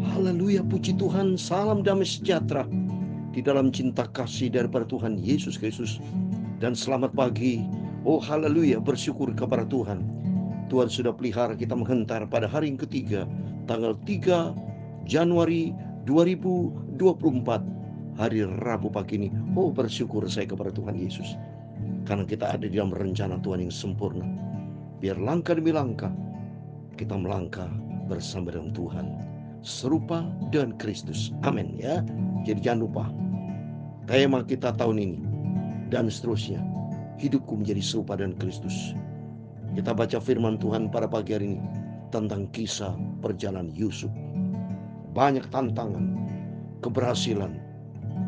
Haleluya, puji Tuhan, salam damai sejahtera di dalam cinta kasih daripada Tuhan Yesus Kristus. Dan selamat pagi. Oh haleluya, bersyukur kepada Tuhan. Tuhan sudah pelihara kita menghentar pada hari yang ketiga, tanggal 3 Januari 2024, hari Rabu pagi ini. Oh bersyukur saya kepada Tuhan Yesus, karena kita ada di dalam rencana Tuhan yang sempurna. Biar langkah demi langkah kita melangkah bersama dengan Tuhan, serupa dengan Kristus. Amin ya. Jadi jangan lupa tema kita tahun ini dan seterusnya, hidupku menjadi serupa dengan Kristus. Kita baca firman Tuhan pada pagi hari ini tentang kisah perjalanan Yusuf. Banyak tantangan, keberhasilan,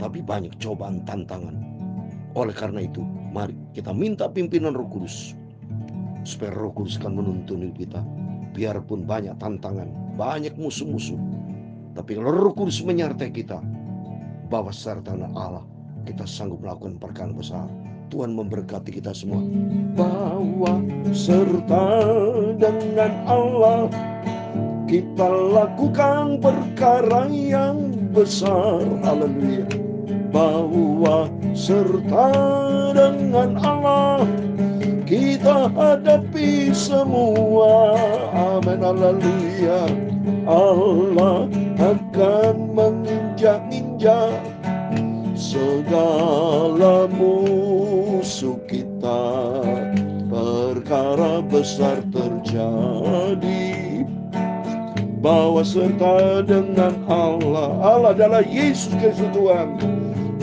tapi banyak cobaan tantangan. Oleh karena itu, mari kita minta pimpinan Roh Kudus, supaya Roh Kudus akan menuntun hidup kita. Biarpun banyak tantangan, banyak musuh-musuh, tapi kalau Roh Kudus menyertai kita, bahwa serta Allah, kita sanggup melakukan perkara besar. Tuhan memberkati kita semua. Bahwa serta dengan Allah, kita lakukan perkara yang besar. Haleluya. Bahwa serta dengan Allah, kita hadapi semua. Amin, haleluya. Allah akan menginjak-injak segala musuh kita. Perkara besar terjadi, bahwa serta dengan Allah. Allah adalah Yesus Kristus Tuhan.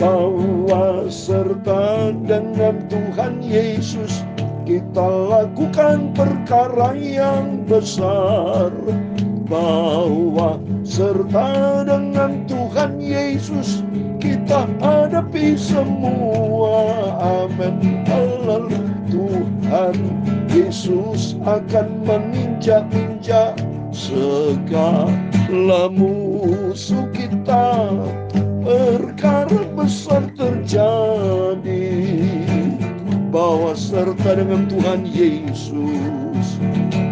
Bahwa serta dengan Tuhan Yesus, kita lakukan perkara yang besar. Bahwa serta dengan Tuhan Yesus, kita hadapi semua. Amin. Haleluya. Tuhan Yesus akan menginjak-injak segala musuh kita. Perkara besar terjadi, bahwa serta dengan Tuhan Yesus.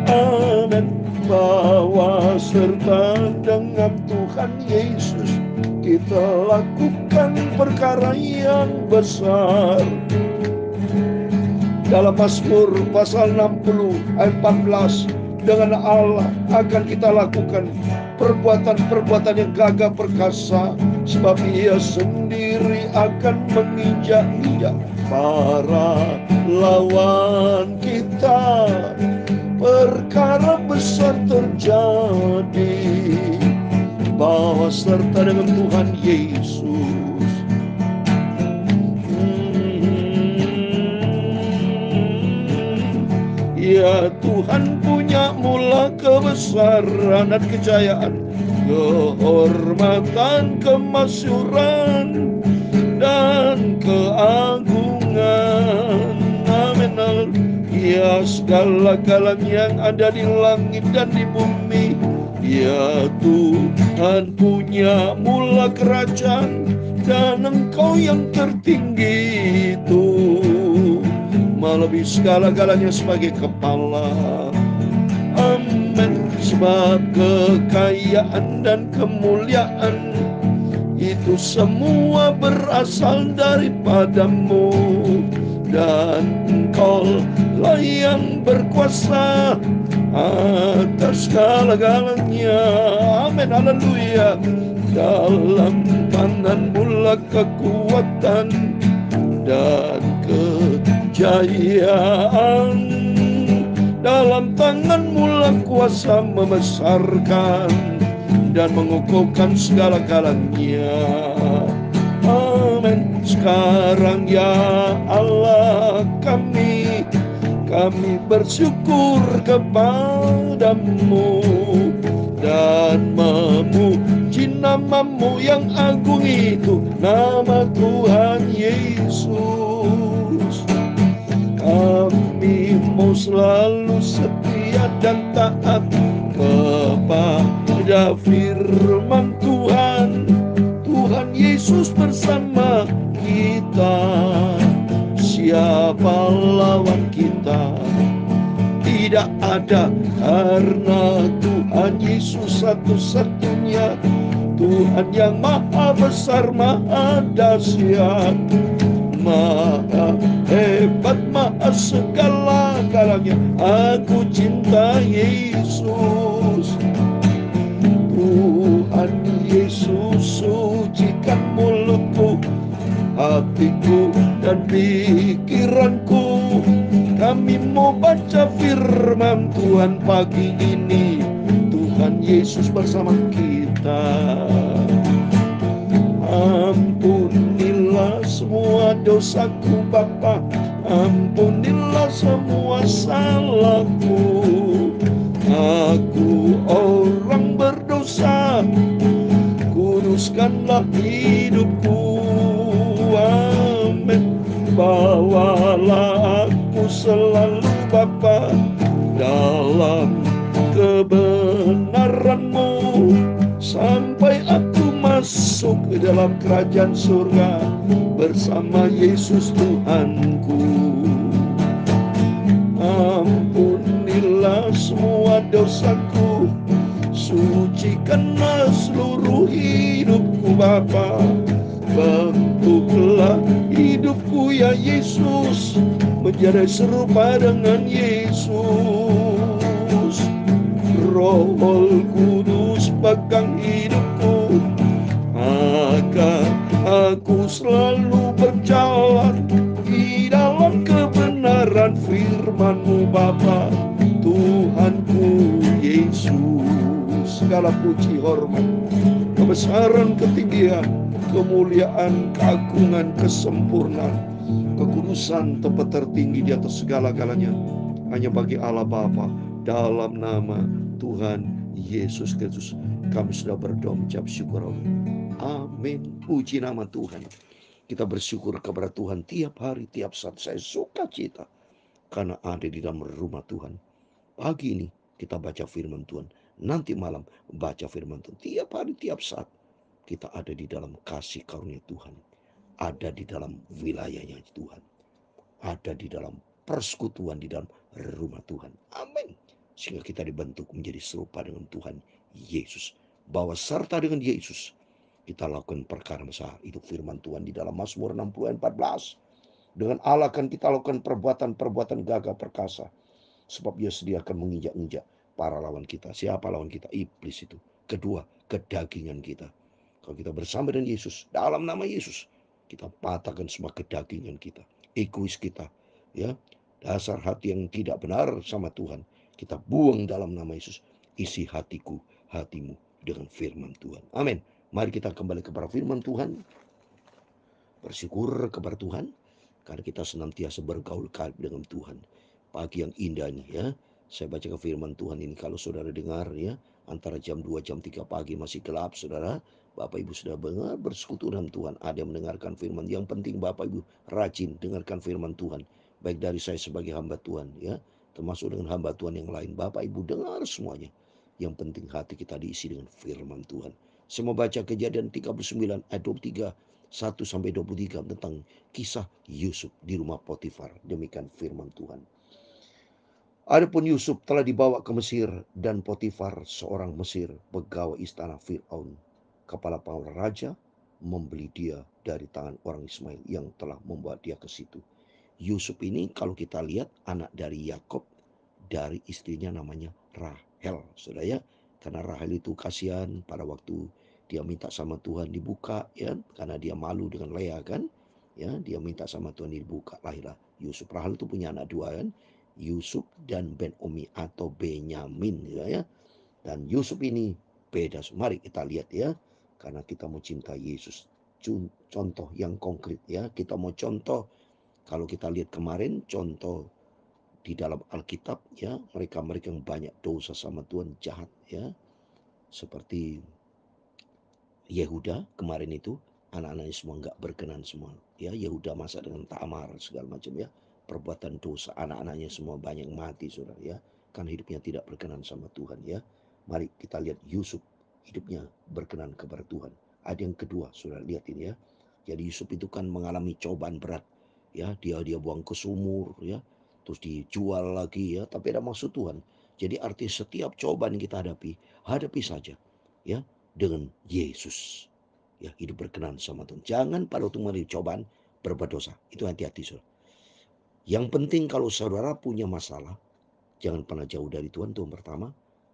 Amin. Bahwa serta dengan Tuhan Yesus, kita lakukan perkara yang besar. Dalam Mazmur pasal 60 ayat 14, dengan Allah akan kita lakukan perbuatan-perbuatan yang gagah perkasa, sebab Ia sendiri akan menginjak-injak para lawan kita. Perkara besar terjadi, bahwa serta dengan Tuhan Yesus. Ya Tuhan punya mula kebesaran dan kejayaan, kehormatan, kemasyuran, dan keagungan. Amin. Ya segala-galanya yang ada di langit dan di bumi. Ya Tuhan punya mula kerajaan, dan Engkau yang tertinggi itu melebihi segala-galanya sebagai kepala. Amin. Sebab kekayaan dan kemuliaan itu semua berasal daripadamu, dan Engkau lah yang berkuasa atas segala-galanya. Amin, haleluya. Dalam tanganmu lah kekuatan dan kejayaan, dalam tanganmu lah kuasa membesarkan dan mengukuhkan segala-galanya. Amin. Sekarang ya Allah, kami bersyukur kepadamu dan memuji nama-Mu yang agung itu, nama Tuhan Yesus. Kami mau selalu setia dan taat kepada firman Tuhan. Tuhan Yesus bersama kita, siapa lawan kita? Tidak ada, karena Tuhan Tuhan Yesus satu-satunya, Tuhan yang maha besar, maha dahsyat, maha hebat, maha segala-galanya. Aku cinta Yesus. Tuhan Yesus, sucikan mulutku, hatiku dan pikiranku. Kami mau baca firman Tuhan pagi ini. Tuhan Yesus bersama kita. Ampunilah semua dosaku Bapa, ampunilah semua salahku. Aku orang berdosa, kuduskanlah hidupku. Amin. Bawalah aku selalu Bapa dalam kebenaran-Mu, sampai aku masuk ke dalam kerajaan surga bersama Yesus Tuhanku. Ampunilah semua dosaku, sucikanlah seluruh hidupku Bapa. Bentuklah hidupku ya Yesus, menjadi serupa dengan Yesus. Roh Kudus pegang hidupku, agar aku selalu berjalan di dalam kebenaran firman-Mu Bapa. Tuhanku Yesus, segala puji, hormat, kebesaran, ketinggian, kemuliaan, keagungan, kesempurnaan, kekudusan, tempat tertinggi di atas segala-galanya hanya bagi Allah Bapa. Dalam nama Tuhan Yesus Kristus kami sudah berdoa mengucap syukur Allah. Amin. Puji nama Tuhan. Kita bersyukur kepada Tuhan tiap hari, tiap saat. Saya suka cita karena ada di dalam rumah Tuhan. Pagi ini kita baca firman Tuhan, nanti malam baca firman Tuhan. Tiap hari, tiap saat kita ada di dalam kasih karunia Tuhan, ada di dalam wilayahnya Tuhan, ada di dalam persekutuan di dalam rumah Tuhan. Amin. Sehingga kita dibentuk menjadi serupa dengan Tuhan Yesus, bahwa serta dengan Yesus kita lakukan perkara besar. Itu firman Tuhan di dalam Mazmur 60 ayat 14. Dengan Allah kan kita lakukan perbuatan-perbuatan gagah perkasa, sebab Dia sediakan menginjak-injak para lawan kita. Siapa lawan kita? Iblis itu. Kedua, kedagingan kita. Kalau kita bersama dengan Yesus, dalam nama Yesus, kita patahkan semua kedagingan kita, egois kita, ya, dasar hati yang tidak benar sama Tuhan, kita buang dalam nama Yesus. Isi hatiku, hatimu dengan firman Tuhan. Amin. Mari kita kembali kepada firman Tuhan. Bersyukur kepada Tuhan karena kita senantiasa bergaul karib dengan Tuhan. Pagi yang indah ini ya. Saya baca ke firman Tuhan ini, kalau saudara dengar ya, antara jam 2 jam 3 pagi masih gelap, saudara, Bapak Ibu sudah dengar bersekutu dengan Tuhan, ada yang mendengarkan firman. Yang penting Bapak Ibu rajin dengarkan firman Tuhan, baik dari saya sebagai hamba Tuhan ya, termasuk dengan hamba Tuhan yang lain. Bapak Ibu dengar semuanya. Yang penting hati kita diisi dengan firman Tuhan. Saya mau baca Kejadian 39 ayat 23 1 sampai 23 tentang kisah Yusuf di rumah Potifar. Demikian firman Tuhan. Adapun Yusuf telah dibawa ke Mesir, dan Potifar seorang Mesir, pegawai istana Fir'aun, kepala pengawal raja, membeli dia dari tangan orang Ismail yang telah membawa dia ke situ. Yusuf ini kalau kita lihat anak dari Yakob, dari istrinya namanya Rahel, saudara ya. Karena Rahel itu kasihan pada waktu dia minta sama Tuhan dibuka ya, karena dia malu dengan Lea kan. Ya, dia minta sama Tuhan dibuka, lahirlah Yusuf. Rahel itu punya anak dua kan, Yusuf dan Ben-Omi atau Benyamin ya. Dan Yusuf ini beda. Mari kita lihat ya, karena kita mau cinta Yesus. Contoh yang konkret ya, kita mau contoh. Kalau kita lihat kemarin contoh di dalam Alkitab ya, mereka-mereka yang banyak dosa sama Tuhan, jahat ya, seperti Yehuda kemarin itu, anak-anaknya semua nggak berkenan semua ya. Yehuda masa dengan Tamar segala macam ya, perbuatan dosa, anak-anaknya semua banyak mati saudara ya, kan hidupnya tidak berkenan sama Tuhan ya. Mari kita lihat Yusuf, hidupnya berkenan kepada Tuhan. Ada yang kedua saudara, lihat ini ya. Jadi Yusuf itu kan mengalami cobaan berat ya, dia buang ke sumur ya, terus dijual lagi ya, tapi ada maksud Tuhan. Jadi arti setiap cobaan yang kita hadapi, hadapi saja ya dengan Yesus. Ya, hidup berkenan sama Tuhan. Jangan pada waktu menghadapi cobaan berbuat dosa. Itu hati-hati, saudara. Yang penting kalau saudara punya masalah, jangan pernah jauh dari Tuhan, itu yang pertama.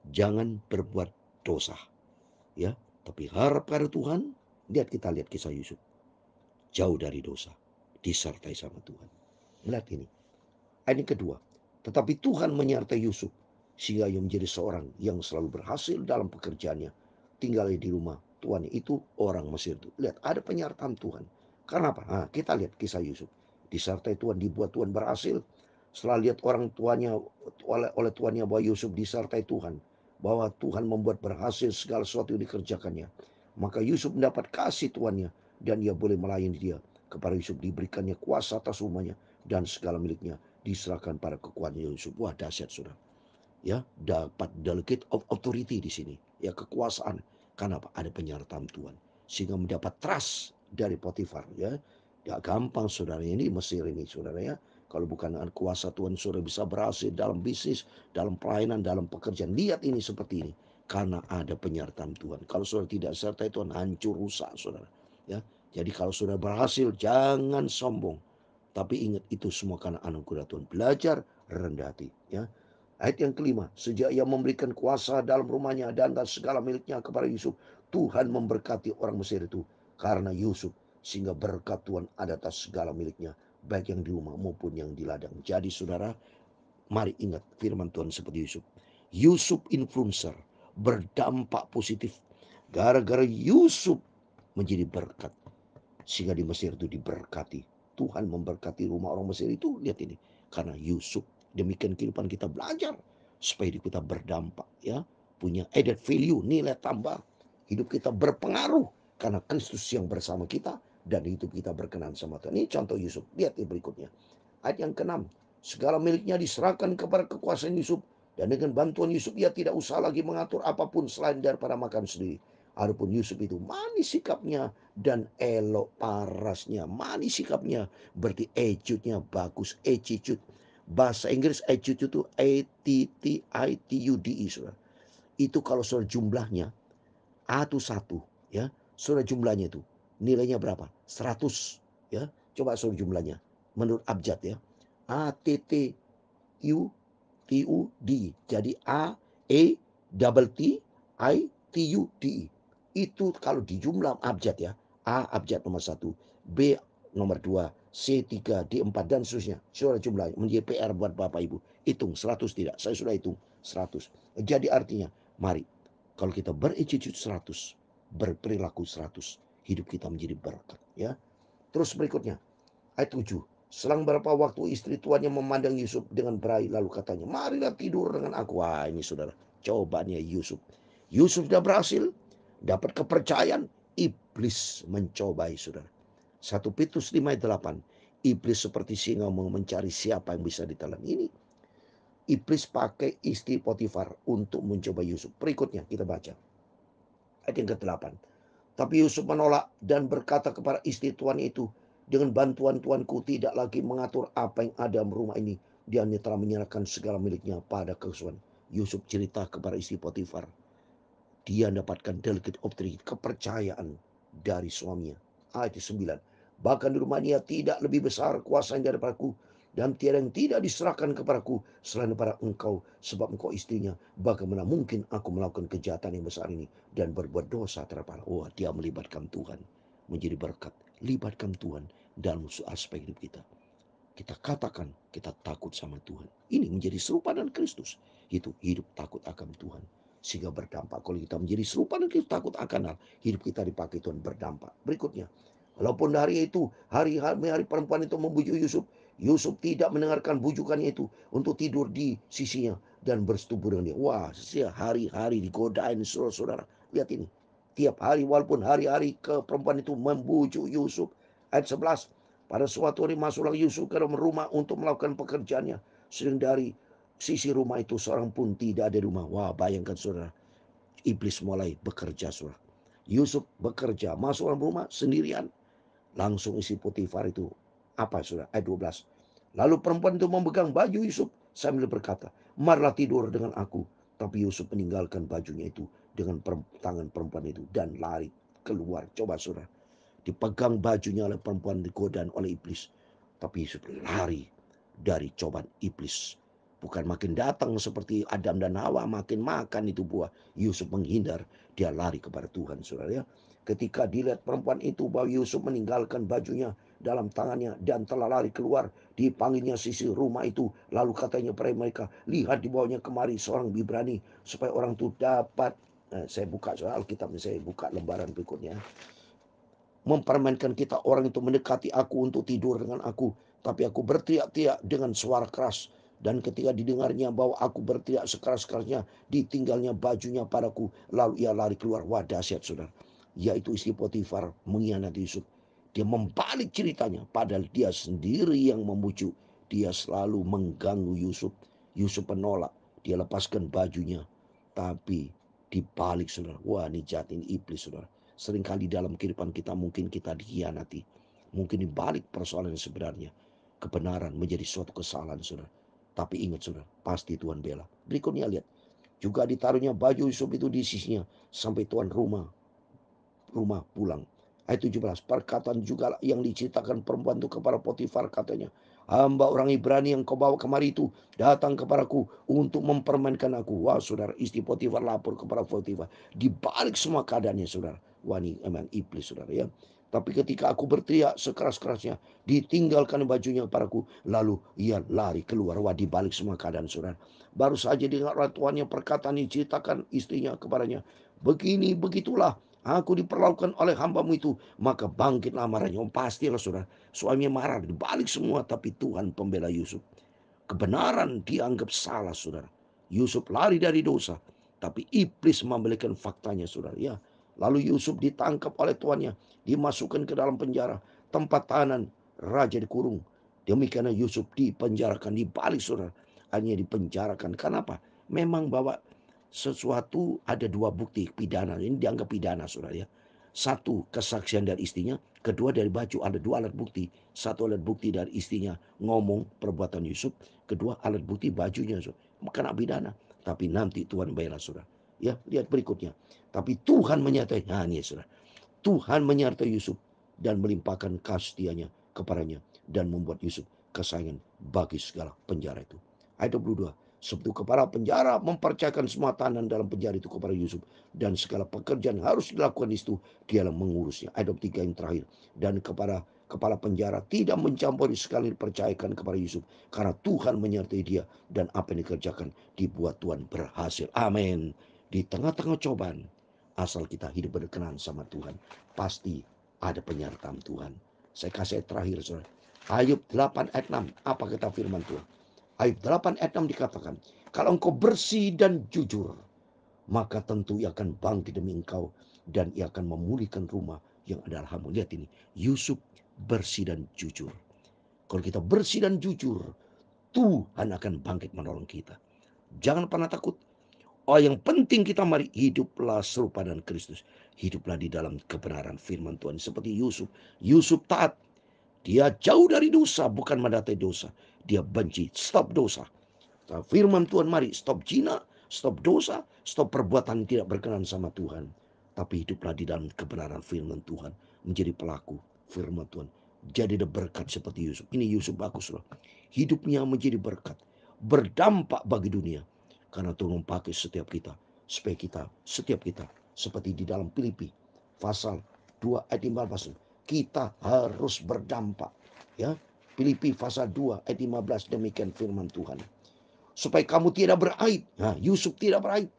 Jangan berbuat dosa. Ya, tapi harap pada Tuhan. Lihat kisah Yusuf. Jauh dari dosa. Disertai sama Tuhan. Lihat ini. Ayat yang kedua. Tetapi Tuhan menyertai Yusuf. Sehingga ia menjadi seorang yang selalu berhasil dalam pekerjaannya. Tinggal di rumah tuannya itu orang Mesir itu. Lihat, ada penyertaan Tuhan. Karena apa? Nah, kita lihat kisah Yusuf. Disertai Tuhan, dibuat Tuhan berhasil. Setelah lihat orang tuanya oleh tuannya bahwa Yusuf disertai Tuhan, bahwa Tuhan membuat berhasil segala sesuatu yang dikerjakannya, maka Yusuf mendapat kasih tuannya dan ia boleh melayani dia. Kepada Yusuf diberikannya kuasa atas rumahnya dan segala miliknya diserahkan pada kekuatan Yusuf. Wah, dahsyat, saudara. Ya, dapat delegate of authority di sini. Ya, kekuasaan. Karena apa? Ada penyertaan Tuhan. Sehingga mendapat trust dari Potifar. Ya, gak gampang, saudara, ini Mesir ini, saudara ya. Kalau bukan dengan kuasa Tuhan, saudara bisa berhasil dalam bisnis, dalam pelayanan, dalam pekerjaan. Lihat ini seperti ini. Karena ada penyertaan Tuhan. Kalau saudara tidak sertai Tuhan, hancur, rusak, saudara. Ya, jadi kalau saudara berhasil, jangan sombong. Tapi ingat, itu semua karena anugerah Tuhan. Belajar rendah hati. Ya. Ayat yang kelima, sejak ia memberikan kuasa dalam rumahnya dan segala miliknya kepada Yusuf, Tuhan memberkati orang Mesir itu karena Yusuf, sehingga berkat Tuhan ada atas segala miliknya, baik yang di rumah maupun yang di ladang. Jadi saudara, mari ingat firman Tuhan seperti Yusuf. Yusuf influencer, berdampak positif. Gara-gara Yusuf menjadi berkat, sehingga di Mesir itu diberkati. Tuhan memberkati rumah orang Mesir itu, lihat ini, karena Yusuf. Demikian kehidupan kita, belajar supaya hidup kita berdampak, ya, punya added value, nilai tambah. Hidup kita berpengaruh karena Kristus yang bersama kita dan hidup kita berkenan sama Tuhan. Ini contoh Yusuf. Lihat di berikutnya. Ayat yang ke-6. Segala miliknya diserahkan kepada kekuasaan Yusuf, dan dengan bantuan Yusuf ia tidak usah lagi mengatur apapun selain daripada makan sendiri. Adapun Yusuf itu manis sikapnya dan elok parasnya. Manis sikapnya berarti attitude-nya bagus, attitude. Bahasa Inggris attitude itu A-T-T-I-T-U-D-E, saudara. Itu kalau saudara jumlahnya, A itu 1, ya. Saudara jumlahnya itu nilainya berapa? 100, ya. Coba saudara jumlahnya menurut abjad, ya. A T T U T U D E. Jadi A E double T I T U D E. Itu kalau di jumlah abjad, ya. A abjad nomor 1, B nomor 2, C 3, D 4 dan seterusnya. Saudara jumlah menjadi PR buat Bapak Ibu. Hitung 100 tidak? Saya sudah hitung 100. Jadi artinya, mari kalau kita berattitude 100, berperilaku 100, hidup kita menjadi berkat, ya. Terus berikutnya, ayat 7. Selang beberapa waktu istri tuannya memandang Yusuf dengan berai, lalu katanya, marilah tidur dengan aku. Wah, ini saudara, cobaannya Yusuf. Yusuf sudah berhasil, dapat kepercayaan, iblis mencobai, saudara. 1 Petrus 5 ayat 8. Iblis seperti singa mau mencari siapa yang bisa ditelan. Ini iblis pakai istri Potifar untuk mencoba Yusuf. Berikutnya kita baca ayat yang ke-8. Tapi Yusuf menolak dan berkata kepada istri tuan itu, dengan bantuan tuanku tidak lagi mengatur apa yang ada di rumah ini. Dia telah menyerahkan segala miliknya pada kesusahan. Yusuf cerita kepada istri Potifar. Dia mendapatkan delegate authority, kepercayaan dari suaminya. Ayat 9. Bahkan di rumah dia tidak lebih besar kuasanya daripadaku, dan tiada yang tidak diserahkan kepadaku selain daripada engkau, sebab engkau istrinya. Bagaimana mungkin aku melakukan kejahatan yang besar ini dan berbuat dosa terhadap Allah? Oh, dia melibatkan Tuhan menjadi berkat. Libatkan Tuhan dalam aspek hidup kita. Kita katakan kita takut sama Tuhan. Ini menjadi serupa dengan Kristus. Itu hidup takut akan Tuhan, sehingga berdampak. Kalau kita menjadi serupa dengan Kristus, takut akan hal, hidup kita dipakai Tuhan berdampak. Berikutnya, walaupun hari itu, hari perempuan itu membujuk Yusuf, Yusuf tidak mendengarkan bujukannya itu untuk tidur di sisinya dan bersetubuh dengan dia. Wah, hari-hari digodain, saudara-saudara. Lihat ini. Tiap hari, walaupun hari-hari ke perempuan itu membujuk Yusuf. Ayat 11. Pada suatu hari masuklah Yusuf ke dalam rumah untuk melakukan pekerjaannya. Sedang dari sisi rumah itu seorang pun tidak ada di rumah. Wah, bayangkan saudara. Iblis mulai bekerja, saudara. Yusuf bekerja, masuk dalam rumah sendirian. Langsung isi Potifar itu. Apa saudara? Ayat 12. Lalu perempuan itu memegang baju Yusuf sambil berkata, marilah tidur dengan aku. Tapi Yusuf meninggalkan bajunya itu dengan tangan perempuan itu dan lari keluar. Coba saudara, dipegang bajunya oleh perempuan, digoda oleh iblis. Tapi Yusuf lari dari cobaan iblis. Bukan makin datang seperti Adam dan Hawa, makin makan itu buah. Yusuf menghindar, dia lari kepada Tuhan, saudara ya. Ketika dilihat perempuan itu bahwa Yusuf meninggalkan bajunya dalam tangannya dan telah lari keluar, dipanggilnya sisi rumah itu. Lalu katanya pada mereka, lihat di bawahnya kemari seorang Ibrani, supaya orang itu dapat. Saya buka soal Alkitab, saya buka lembaran berikutnya. Mempermainkan kita, orang itu mendekati aku untuk tidur dengan aku, tapi aku berteriak-teriak dengan suara keras. Dan ketika didengarnya bahwa aku berteriak sekeras-kerasnya, ditinggalnya bajunya padaku, lalu ia lari keluar. Wah, dahsyat saudara, yaitu istri Potifar mengkhianati Yusuf. Dia membalik ceritanya, padahal dia sendiri yang membujuk. Dia selalu mengganggu Yusuf. Yusuf menolak, dia lepaskan bajunya. Tapi dibalik saudara, wah ini jahat, ini iblis saudara. Seringkali dalam kehidupan kita mungkin kita dikhianati. Mungkin dibalik persoalan yang sebenarnya kebenaran menjadi suatu kesalahan saudara. Tapi ingat saudara, pasti Tuhan bela. Berikutnya lihat, juga ditaruhnya baju Yusuf itu di sisinya sampai tuan rumah pulang. Ayat 17, perkataan juga yang diceritakan perempuan itu kepada Potifar, katanya, hamba orang Ibrani yang kau bawa kemari itu datang kepadaku untuk mempermainkan aku. Wah saudara, istri Potifar lapor kepada Potifar. Di balik semua keadaannya saudara, wah ini emang iblis saudara ya. Tapi ketika aku berteriak sekeras-kerasnya, ditinggalkan bajunya padaku, lalu ia lari keluar. Wah, di balik semua keadaan saudara, baru saja dengar orang tuannya perkataan diceritakan istrinya kepadanya, begini begitulah aku diperlakukan oleh hambamu itu, maka bangkitlah marahnya. Pastilah saudara, suaminya marah dibalik semua, tapi Tuhan pembela Yusuf. Kebenaran dianggap salah saudara. Yusuf lari dari dosa, tapi iblis membalikan faktanya saudara ya. Lalu Yusuf ditangkap oleh tuannya, dimasukkan ke dalam penjara, tempat tahanan raja dikurung. Demikian Yusuf dipenjarakan, dibalik saudara, hanya dipenjarakan. Kenapa? Memang bawa sesuatu, ada dua bukti pidana. Ini dianggap pidana saudara ya. Satu, kesaksian dari istrinya. Kedua, dari baju. Ada dua alat bukti. Satu alat bukti dari istrinya ngomong perbuatan Yusuf. Kedua, alat bukti bajunya saudara. Kena pidana. Tapi nanti Tuhan bela saudara ya. Lihat berikutnya. Tapi Tuhan menyertai, nah ini saudara, Tuhan menyertai Yusuf dan melimpahkan kasih setianya kepadanya dan membuat Yusuf kesayangan bagi segala penjara itu. Ayat 22, sebab kepala penjara mempercayakan semua tahanan dalam penjara itu kepada Yusuf, dan segala pekerjaan harus dilakukan di situ dialah mengurusnya. Ayat 23 yang terakhir, dan kepada kepala penjara tidak mencampuri sekali dipercayakan kepada Yusuf, karena Tuhan menyertai dia dan apa yang dikerjakan dibuat Tuhan berhasil. Amin. Di tengah-tengah cobaan, asal kita hidup berkenan sama Tuhan, pasti ada penyertaan Tuhan. Saya kasih ayat terakhir saudara, Ayub 8 ayat 6. Apa kata firman Tuhan? Ayub 8 ayat 6 dikatakan, kalau engkau bersih dan jujur, maka tentu ia akan bangkit demi engkau, dan ia akan memulihkan rumah yang adalah hamu. Lihat ini, Yusuf bersih dan jujur. Kalau kita bersih dan jujur, Tuhan akan bangkit menolong kita. Jangan pernah takut. Oh, yang penting kita mari hiduplah serupa dengan Kristus. Hiduplah di dalam kebenaran firman Tuhan. Seperti Yusuf. Yusuf taat. Dia jauh dari dosa, bukan mendatai dosa. Dia benci, stop dosa. Firman Tuhan, mari stop zina, stop dosa, stop perbuatan tidak berkenan sama Tuhan. Tapi hiduplah di dalam kebenaran firman Tuhan. Menjadi pelaku firman Tuhan. Jadi berkat seperti Yusuf. Ini Yusuf bagus loh. Hidupnya menjadi berkat. Berdampak bagi dunia. Karena Tuhan memakai setiap kita. Supaya setiap kita. Seperti di dalam Filipi. Pasal 2 ayat 15. Kita harus berdampak. Ya, Filipi pasal 2 ayat 15, demikian firman Tuhan. Supaya kamu tidak beraib. Nah, Yusuf tidak beraib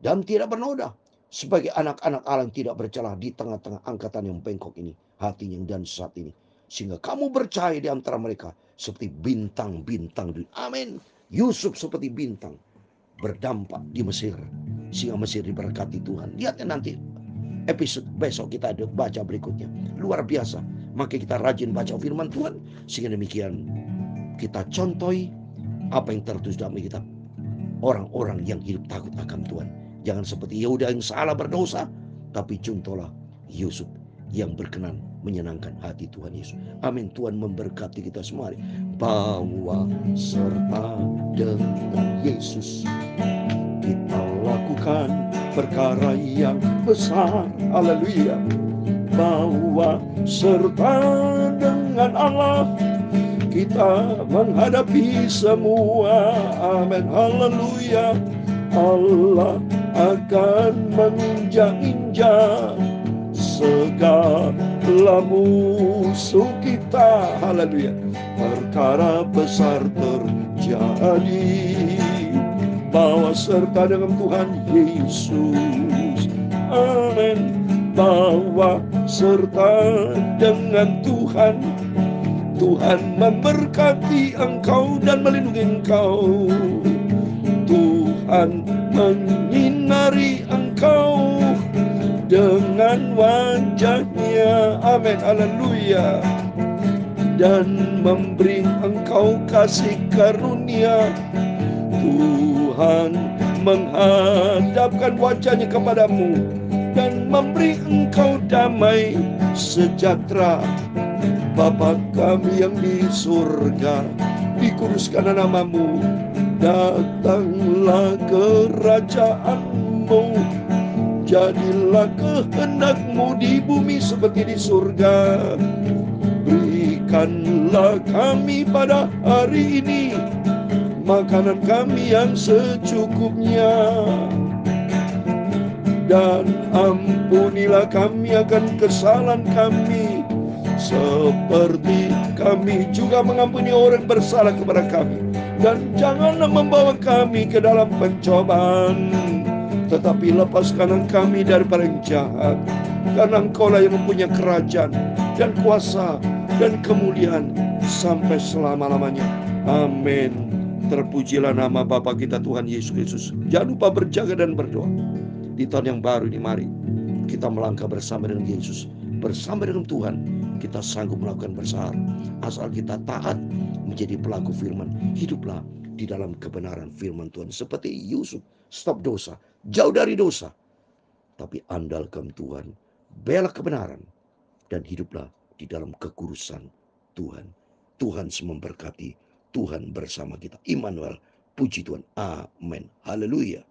dan tidak bernoda. Sebagai anak-anak Allah yang tidak bercelah di tengah-tengah angkatan yang bengkok ini, hatinya dan saat ini. Sehingga kamu bercahaya di antara mereka seperti bintang-bintang. Amin. Yusuf seperti bintang berdampak di Mesir. Sehingga Mesir diberkati Tuhan. Lihat nanti episode besok kita ada baca berikutnya. Luar biasa. Maka kita rajin baca firman Tuhan. Sehingga demikian kita contohi apa yang tertulis dalam kitab. Orang-orang yang hidup takut akan Tuhan. Jangan seperti Yehuda yang salah berdosa. Tapi contohlah Yusuf yang berkenan menyenangkan hati Tuhan Yesus. Amin. Tuhan memberkati kita semua. Bawa serta dengan Yesus kita lakukan perkara yang besar. Haleluya. Bawa serta dengan Allah kita menghadapi semua. Amin. Haleluya. Allah akan menginjak-injak segala musuh kita. Haleluya. Perkara besar terjadi. Bawa serta dengan Tuhan Yesus. Amin. Bawa serta dengan Tuhan. Tuhan memberkati engkau dan melindungi engkau. Tuhan menyinari engkau dengan wajahnya. Amin. Haleluya. Dan memberi engkau kasih karunia. Tuhan menghadapkan wajahnya kepadamu dan memberi engkau damai sejahtera. Bapa kami yang di surga, dikuduskanlah namamu. Datanglah kerajaanmu. Jadilah kehendakmu di bumi seperti di surga. Berikanlah kami pada hari ini makanan kami yang secukupnya. Dan ampunilah kami akan kesalahan kami, seperti kami juga mengampuni orang bersalah kepada kami. Dan janganlah membawa kami ke dalam pencobaan, tetapi lepaskanlah kami daripada yang jahat. Karena Engkaulah yang mempunyai kerajaan dan kuasa dan kemuliaan sampai selama-lamanya. Amin. Terpujilah nama Bapa kita Tuhan Yesus Kristus. Jangan lupa berjaga dan berdoa. Di tahun yang baru ini mari kita melangkah bersama dengan Yesus. Bersama dengan Tuhan kita sanggup melakukan besar. Asal kita taat menjadi pelaku firman. Hiduplah di dalam kebenaran firman Tuhan. Seperti Yusuf, stop dosa, jauh dari dosa. Tapi andalkan Tuhan, bela kebenaran, dan hiduplah di dalam kekudusan Tuhan. Tuhan memberkati, Tuhan bersama kita. Immanuel, puji Tuhan. Amin. Haleluya.